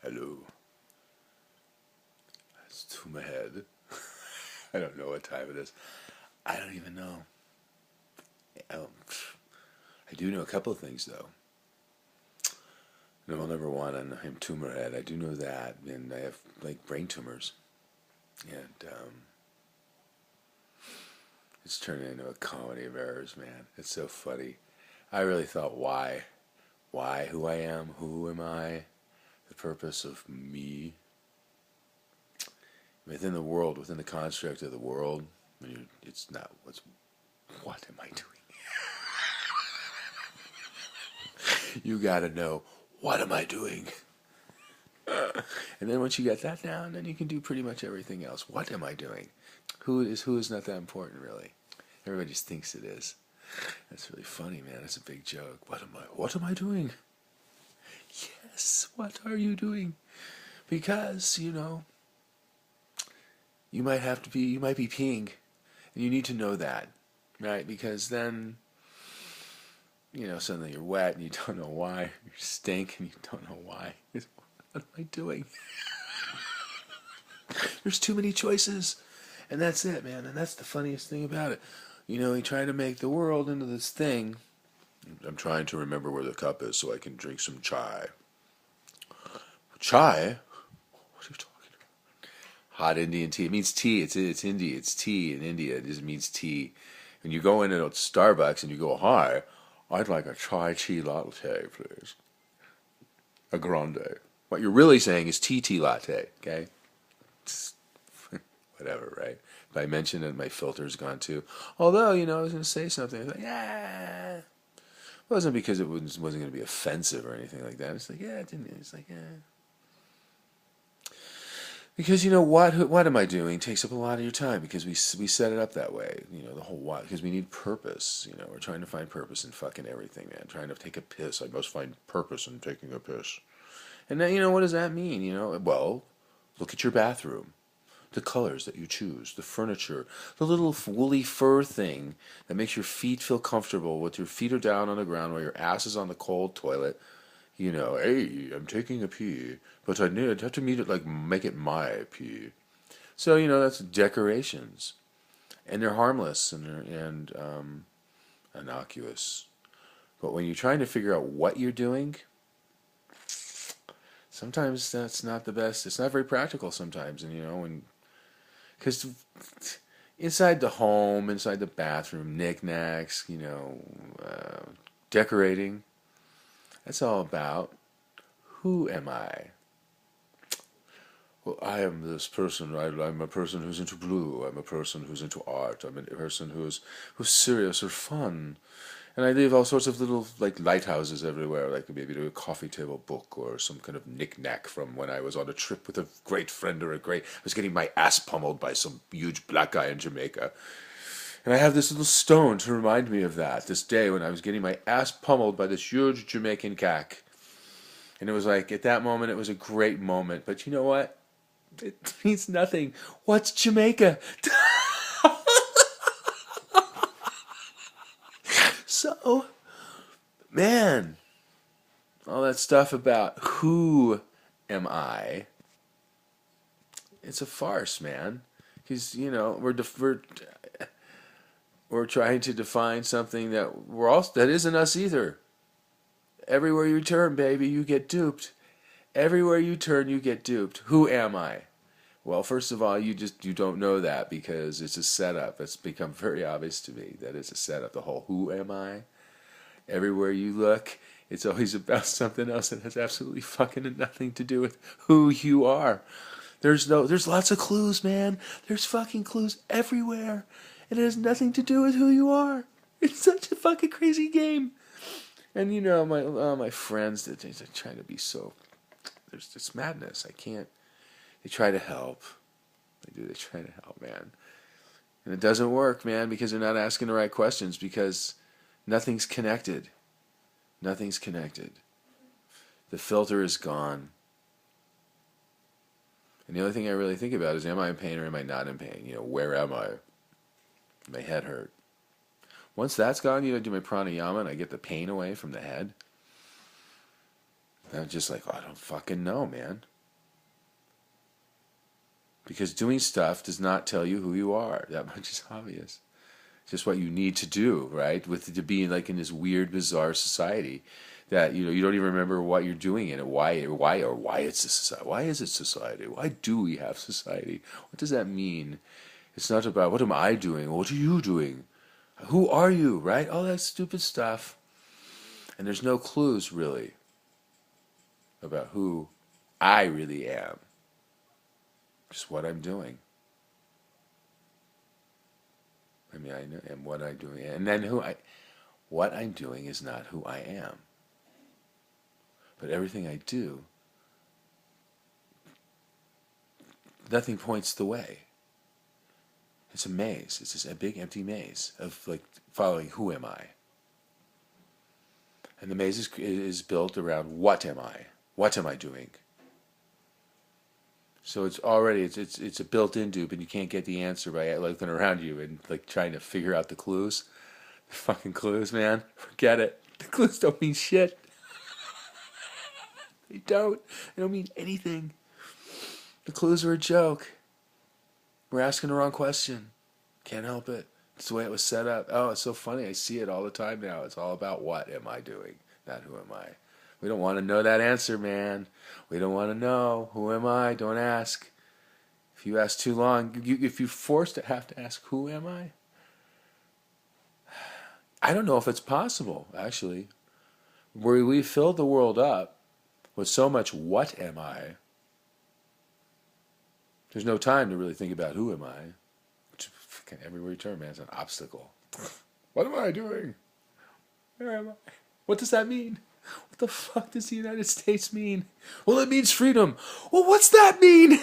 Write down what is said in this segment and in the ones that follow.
Hello. It's Tumor Head. I don't know what time it is. I don't even know. I do know a couple of things, though. No, number one, I'm Tumor Head. I do know that, and I have, like, brain tumors. And it's turning into a comedy of errors, man. It's so funny. I really thought, why? Why? Who I am? Who am I? The purpose of me? Within the world, within the construct of the world, it's not what am I doing? You gotta know, what am I doing? And then once you get that down, then you can do pretty much everything else. What am I doing? Who is not that important, really. Everybody just thinks it is. That's really funny, man. That's a big joke. What am I doing? Yes, what are you doing? Because, you might be peeing, and you need to know that, right? Because then, suddenly you're wet and you don't know why. You stink and you don't know why. What am I doing? There's too many choices, and that's it, man. And that's the funniest thing about it. We try to make the world into this thing. I'm trying to remember where the cup is so I can drink some chai. Chai? What are you talking about? Hot Indian tea. It means tea. It's India. It's tea in India. It means tea. When you go into Starbucks and you go, hi, I'd like a chai tea latte, please. A grande. What you're really saying is tea latte, okay? Whatever, right? If I mention it, my filter's gone too. Although, I was going to say something. I was like, yeah. It wasn't because it wasn't going to be offensive or anything like that. It's like, yeah, it didn't. It's like, yeah. Because what am I doing takes up a lot of your time because we set it up that way. The whole why, because we need purpose. We're trying to find purpose in fucking everything, man. Trying to take a piss. I must find purpose in taking a piss. And then what does that mean? Well, look at your bathroom. The colors that you choose, the furniture, the little woolly fur thing that makes your feet feel comfortable with your feet are down on the ground while your ass is on the cold toilet. Hey, I'm taking a pee, but I'd have to make it my pee. So, that's decorations. And they're harmless and innocuous. But when you're trying to figure out what you're doing, sometimes that's not the best. It's not very practical sometimes. And, because inside the home, inside the bathroom, knickknacks, decorating, that's all about who am I? Well, I am this person. I'm a person who's into blue. I'm a person who's into art. I'm a person who's serious or fun. And I leave all sorts of little lighthouses everywhere, like maybe a coffee table book or some kind of knick-knack from when I was on a trip with a great friend I was getting my ass pummeled by some huge black guy in Jamaica. And I have this little stone to remind me of that, this day when I was getting my ass pummeled by this huge Jamaican cack. And it was like, at that moment, it was a great moment. But you know what? It means nothing. What's Jamaica? So, man, all that stuff about who am I, it's a farce, man. Because, we're trying to define something that that isn't us either. Everywhere you turn, baby, you get duped. Everywhere you turn, you get duped. Who am I? Well, first of all, you don't know that because it's a setup. It's become very obvious to me that it's a setup. The whole who am I? Everywhere you look, it's always about something else that has absolutely fucking nothing to do with who you are. There's lots of clues, man. There's fucking clues everywhere. And it has nothing to do with who you are. It's such a fucking crazy game. And my friends, they're trying to be so, there's this madness. I can't. They try to help. They try to help, man. And it doesn't work, man, because they're not asking the right questions, because nothing's connected. Nothing's connected. The filter is gone. And the only thing I really think about is, am I in pain or am I not in pain? Where am I? My head hurt. Once that's gone, I do my pranayama and I get the pain away from the head. I'm just like, I don't fucking know, man. Because doing stuff does not tell you who you are. That much is obvious. It's just what you need to do, right? With to be like in this weird, bizarre society that you don't even remember what you're doing in it, why it's a society. Why is it society? Why do we have society? What does that mean? It's not about what am I doing? What are you doing? Who are you? Right? All that stupid stuff. And there's no clues really about who I really am. Just what I'm doing. I mean, I know and what I'm doing, and then what I'm doing is not who I am. But everything I do, nothing points the way. It's a maze. It's just a big empty maze of like following who am I. And the maze is built around what am I? What am I doing? So it's already it's a built-in dupe, and you can't get the answer by looking around you and like trying to figure out the clues. The fucking clues, man. Forget it. The clues don't mean shit. They don't. They don't mean anything. The clues are a joke. We're asking the wrong question. Can't help it. It's the way it was set up. Oh, it's so funny. I see it all the time now. It's all about what am I doing, not who am I. We don't want to know that answer, man. We don't want to know. Who am I? Don't ask. If you ask too long, if you're forced to have to ask, who am I don't know if it's possible, actually. Where we filled the world up with so much what am I, there's no time to really think about who am I. Everywhere you turn, man, it's an obstacle. What am I doing? Where am I? What does that mean? What the fuck does the United States mean? Well, it means freedom. Well, what's that mean?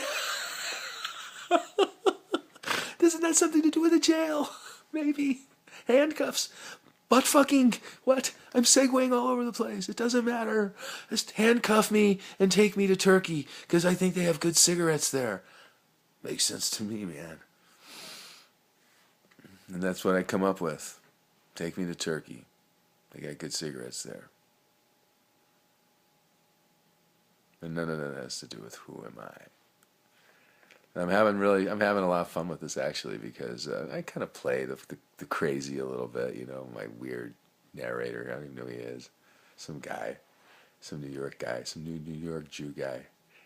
Doesn't that something to do with a jail? Maybe. Handcuffs. Butt fucking. What? I'm segueing all over the place. It doesn't matter. Just handcuff me and take me to Turkey because I think they have good cigarettes there. Makes sense to me, man. And that's what I come up with. Take me to Turkey. They got good cigarettes there. And none of that has to do with who am I. I'm having a lot of fun with this actually because I kind of play the crazy a little bit, my weird narrator. I don't even know who he is. Some guy, some New York guy, some New York Jew guy.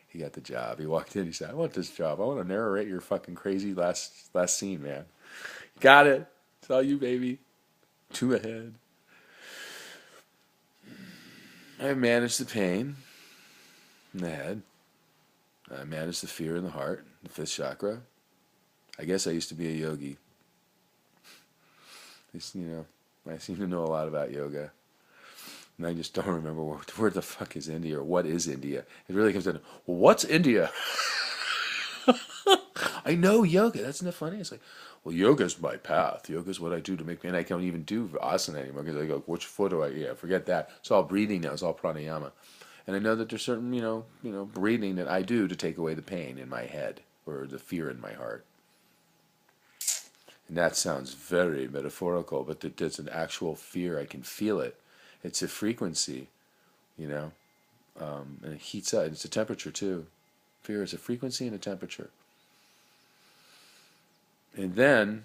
He got the job. He walked in. He said, "I want this job. I want to narrate your fucking crazy last scene, man. Got it. It's all you, baby. Tumor Head. I managed the pain in the head. I managed the fear in the heart, the fifth chakra. I guess I used to be a yogi. I seem to know a lot about yoga. And I just don't remember where the fuck is India or what is India. It really comes down to, well, what's India? I know yoga. That's not funny. It's like, well, yoga's my path. Yoga's what I do to make me, and I can't even do asana anymore because I go, which foot do I, forget that. It's all breathing now. It's all pranayama. And I know that there's certain, breathing that I do to take away the pain in my head or the fear in my heart. And that sounds very metaphorical, but it's an actual fear. I can feel it. It's a frequency, and it heats up. It's a temperature too. Fear is a frequency and a temperature. And then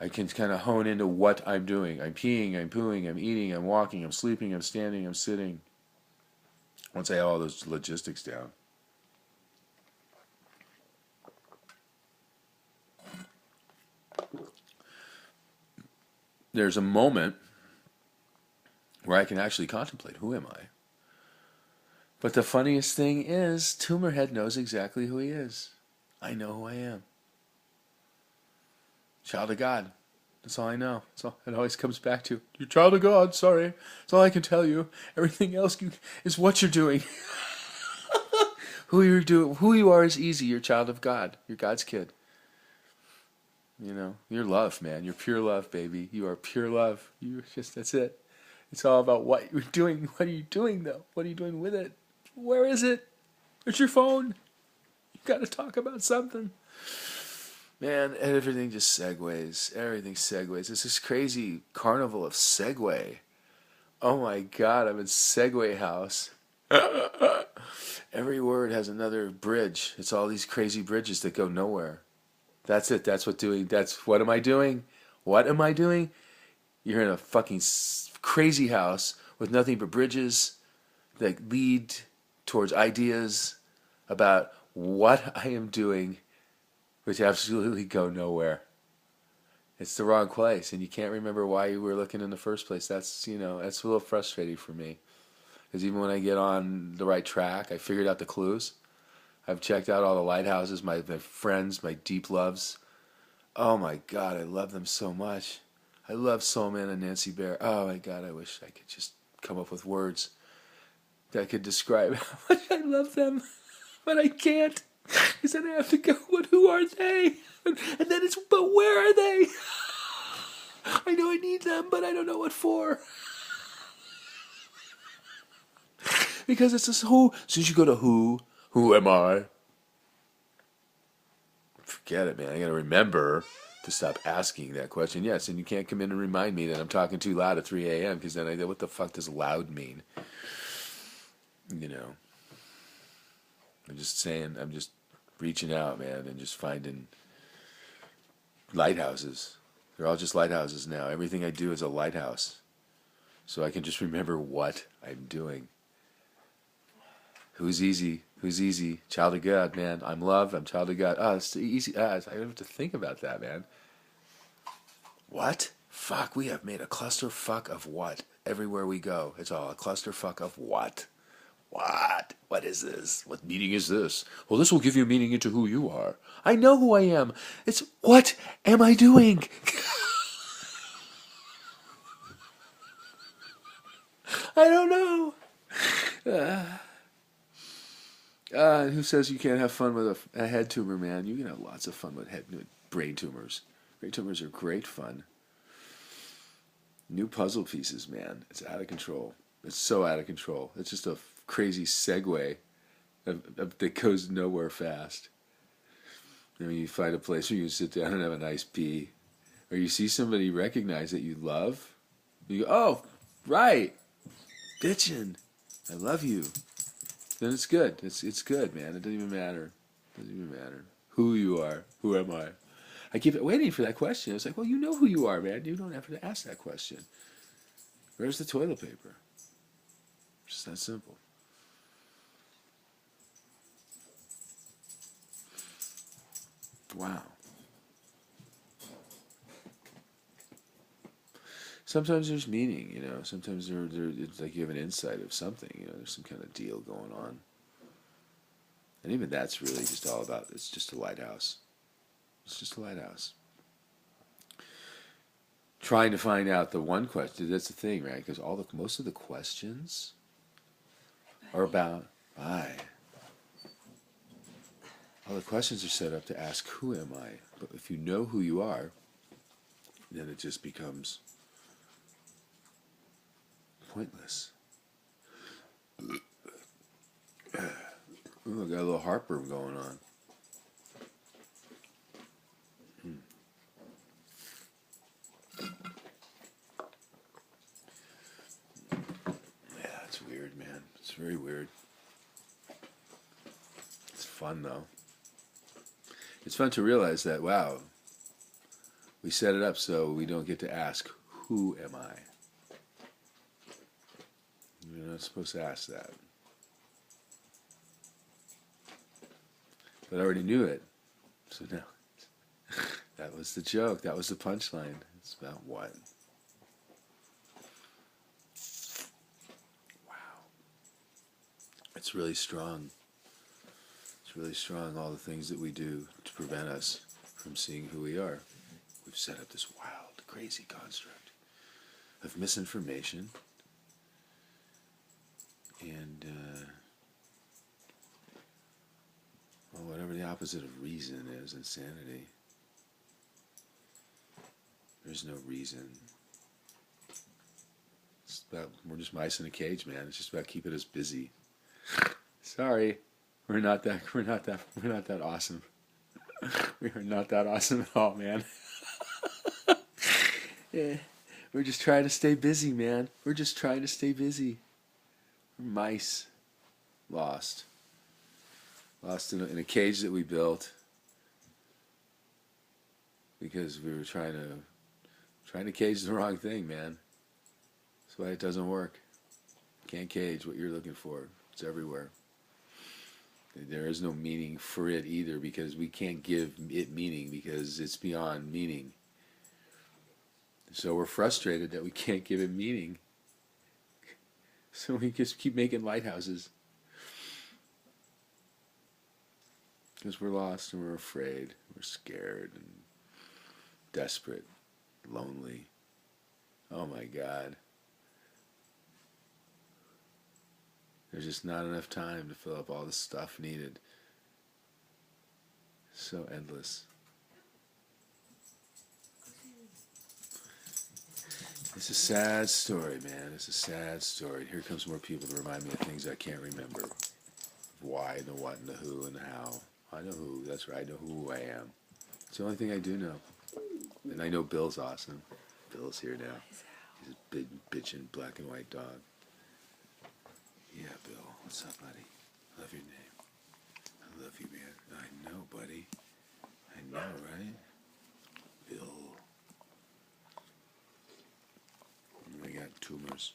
I can kind of hone into what I'm doing. I'm peeing, I'm pooing, I'm eating, I'm walking, I'm sleeping, I'm standing, I'm sitting. Once I have all those logistics down. There's a moment where I can actually contemplate, who am I? But the funniest thing is, Tumor Head knows exactly who he is. I know who I am. Child of God. That's all I know. That's all it always comes back to. You're child of God, sorry. That's all I can tell you. Everything else is what you're doing. Who you are is easy. You're a child of God. You're God's kid. You're love, man. You're pure love, baby. You are pure love. That's it. It's all about what you're doing. What are you doing, though? What are you doing with it? Where is it? It's your phone. You got to talk about something. Man, and everything just segues. Everything segues. It's this crazy carnival of segue. Oh my God, I'm in Segway House. Every word has another bridge. It's all these crazy bridges that go nowhere. That's it. What am I doing? What am I doing? You're in a fucking crazy house with nothing but bridges that lead towards ideas about what I am doing, which absolutely go nowhere. It's the wrong place, and you can't remember why you were looking in the first place. That's a little frustrating for me. Because even when I get on the right track, I figured out the clues. I've checked out all the lighthouses, my friends, my deep loves. Oh my God, I love them so much. I love Soul Man and Nancy Bear. Oh my God, I wish I could just come up with words that could describe how much I love them. But I can't. Because then I have to go, but who are they? And then it's, but where are they? I know I need them, but I don't know what for. Because it's this who. As soon as you go to who am I? Forget it, man. I gotta remember to stop asking that question. Yes, and you can't come in and remind me that I'm talking too loud at 3 a.m. because then I go, what the fuck does loud mean? You know. I'm just saying, I'm just reaching out, man, and just finding lighthouses. They're all just lighthouses now. Everything I do is a lighthouse. So I can just remember what I'm doing. Who's easy? Who's easy? Child of God, man. I'm love. I'm child of God. It's easy. I don't have to think about that, man. What? Fuck, we have made a clusterfuck of what? Everywhere we go. It's all a clusterfuck of what? What? What is this? What meaning is this? Well, this will give you meaning into who you are. I know who I am. It's what am I doing? I don't know. Who says you can't have fun with a head tumor, man? You can have lots of fun with brain tumors. Brain tumors are great fun. New puzzle pieces, man. It's out of control. It's so out of control. It's just a crazy segue that goes nowhere fast. I mean, you find a place where you sit down and have a nice pee, or you see somebody you recognize that you love. You go, oh, right, bitchin', I love you. Then it's good. It's good, man. It doesn't even matter. It doesn't even matter who you are. Who am I? I keep waiting for that question. It's like, well, you know who you are, man. You don't have to ask that question. Where's the toilet paper? Just that simple. Wow. Sometimes there's meaning, you know. Sometimes it's like you have an insight of something, you know. There's some kind of deal going on. And even that's really just all about, it's just a lighthouse. It's just a lighthouse. Trying to find out the one question, that's the thing, right? Because most of the questions are about, all the questions are set up to ask, who am I? But if you know who you are, then it just becomes pointless. Ooh, I got a little heartburn going on. Yeah, it's weird, man. It's very weird. It's fun, though. It's fun to realize that, wow, we set it up so we don't get to ask, who am I? You're not supposed to ask that. But I already knew it. So now, that was the joke. That was the punchline. It's about what? Wow. It's really strong. It's really strong, all the things that we do to prevent us from seeing who we are. We've set up this wild, crazy construct of misinformation and well, whatever the opposite of reason is, insanity. There's no reason. It's about, we're just mice in a cage, man. It's just about keeping us busy. Sorry, we're not that awesome. We are not that awesome at all, man. Yeah, we're just trying to stay busy, man. We're just trying to stay busy. We're mice. lost. Lost in a cage that we built because we were trying to cage the wrong thing, man. That's why it doesn't work. Can't cage what you're looking for. It's everywhere. There is no meaning for it either, because we can't give it meaning because it's beyond meaning. So we're frustrated that we can't give it meaning. So we just keep making lighthouses. Because we're lost and we're afraid. We're scared and desperate, lonely. Oh my God. There's just not enough time to fill up all the stuff needed. So endless. It's a sad story, man. It's a sad story. Here comes more people to remind me of things I can't remember. Why, and the what, and the who, and the how. I know who. That's right. I know who I am. It's the only thing I do know. And I know Bill's awesome. Bill's here now. He's a big, bitchin' black and white dog. Yeah, Bill. What's up, buddy? Love your name. I love you, man. I know, buddy. I know, right? Bill. I got tumors.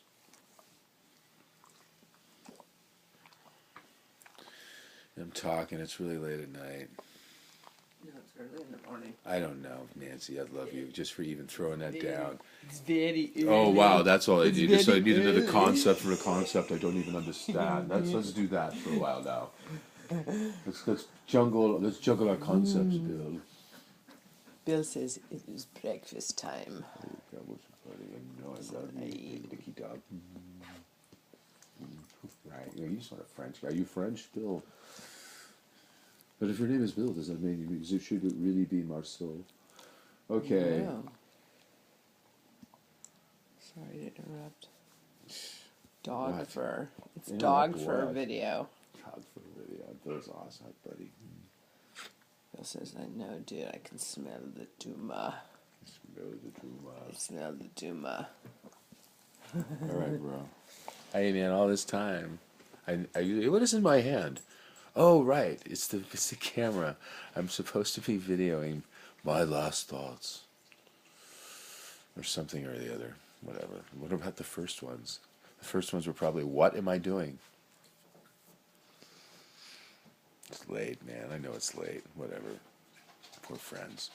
I'm talking. It's really late at night. No, it's early in the morning. I don't know, Nancy. I love you just for even throwing that down. It's very early. Oh wow, that's all I need. It's I need another early. concept for a concept I don't even understand. Let's do that for a while now. Let's juggle our concepts, Bill. Bill says it is breakfast time. I love you, Dicky dog. Right, you're just not a French guy. Are you French, Bill? But if your name is Bill, does that mean it should really be Marceau? Okay. No. Sorry to interrupt. Dog What? fur. It's Interrupt dog fur what? video. Dog fur video. Bill's awesome, buddy. Bill says, I know, dude. I can smell the tumor. Smell the tumor. I smell the tumor. All right, bro. Hey, man, all this time. What is in my hand? Oh, right. It's the camera. I'm supposed to be videoing my last thoughts. Or something or the other. Whatever. What about the first ones? The first ones were probably, what am I doing? It's late, man. I know it's late. Whatever. Poor friends.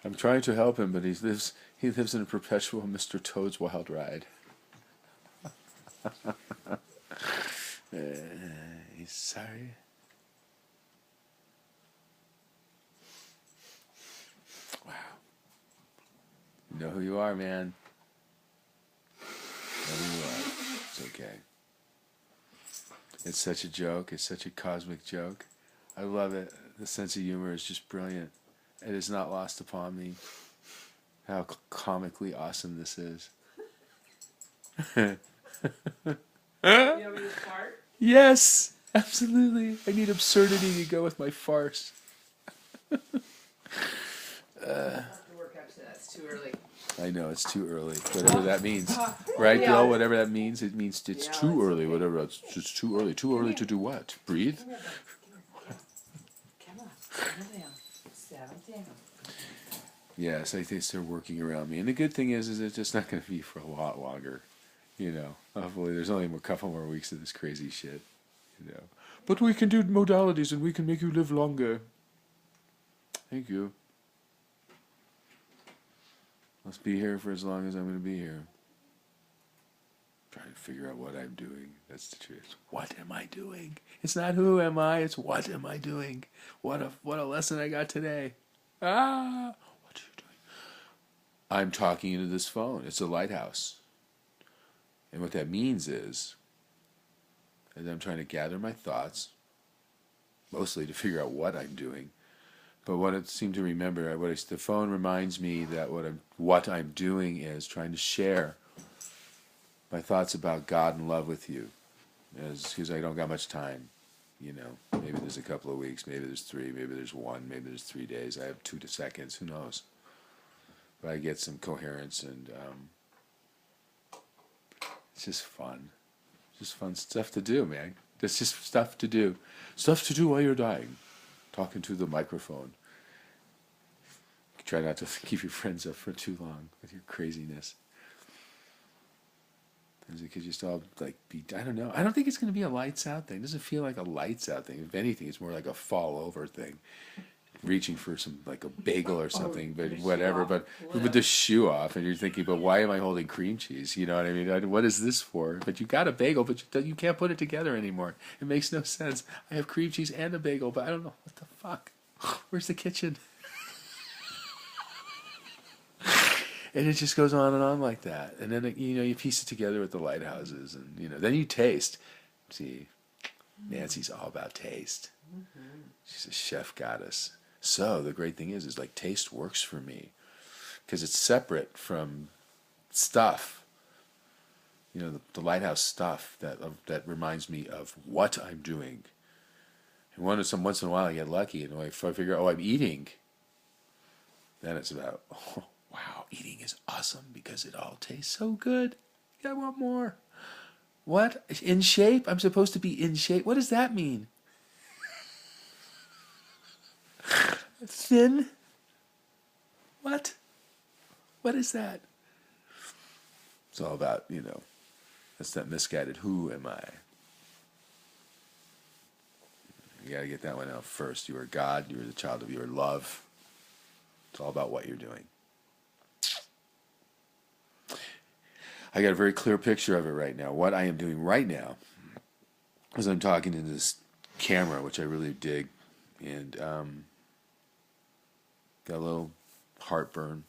I'm trying to help him, but he lives in a perpetual Mr. Toad's Wild Ride. He's sorry. Wow. You know who you are, man. Know who you are. It's okay. It's such a joke. It's such a cosmic joke. I love it. The sense of humor is just brilliant. It is not lost upon me how comically awesome this is. You want me to fart? Yes, absolutely. I need absurdity to go with my farce. I have to work up to that. It's too early. I know, it's too early. Whatever that means. Right, Yeah. Bill? Whatever that means, it means it's Yeah, too it's early. okay. Whatever. It's just too early. Too early to do what? Breathe? Come on. Settle down. Settle down. Yes, I think they're working around me. And the good thing is it's just not going to be for a lot longer. You know, hopefully there's only a couple more weeks of this crazy shit. You know, but we can do modalities and we can make you live longer. Thank you. Let's be here for as long as I'm going to be here. Trying to figure out what I'm doing. That's the truth. What am I doing? It's not who am I, it's what am I doing? What a lesson I got today. What are you doing? I'm talking into this phone. It's a lighthouse. And what that means is I'm trying to gather my thoughts, mostly to figure out what I'm doing. But what I seem to remember, the phone reminds me that what I'm doing is trying to share my thoughts about God and love with you, because I don't got much time. You know, maybe there's a couple of weeks, maybe there's 3, maybe there's 1, maybe there's 3 days. I have 2 seconds. Who knows? But I get some coherence and It's just fun. Just fun stuff to do, man. It's just stuff to do. Stuff to do while you're dying. Talking to the microphone. Try not to keep your friends up for too long with your craziness. It could just all like be, I don't know. I don't think it's going to be a lights out thing. It doesn't feel like a lights out thing. If anything, it's more like a fall over thing. Reaching for some, like a bagel or something, but whatever. But with the shoe off, and you're thinking, but why am I holding cream cheese? You know what I mean? What is this for? But you got a bagel, but you can't put it together anymore. It makes no sense. I have cream cheese and a bagel, but I don't know. What the fuck? Where's the kitchen? And it just goes on and on like that. And then, you piece it together with the lighthouses. And, then you taste. See, Nancy's all about taste. She's a chef goddess. So the great thing is like taste works for me. Because it's separate from stuff. The lighthouse stuff that reminds me of what I'm doing. And once in a while I get lucky. And if I figure, I'm eating. Then it's about, wow, eating is awesome because it all tastes so good. I want more. What? In shape? I'm supposed to be in shape? What does that mean? Thin? What? What is that? It's all about, that's that misguided who am I? You got to get that one out first. You are God. You are the child of your love. It's all about what you're doing. I got a very clear picture of it right now. What I am doing right now is I'm talking to this camera, which I really dig, and got a little heartburn.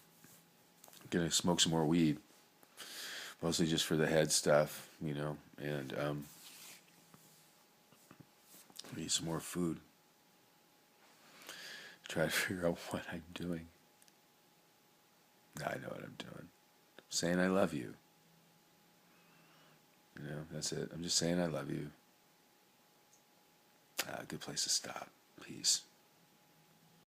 Gonna smoke some more weed, mostly just for the head stuff, and eat some more food. Try to figure out what I'm doing. Now I know what I'm doing. I'm saying I love you. That's it. I'm just saying I love you. Good place to stop. Peace.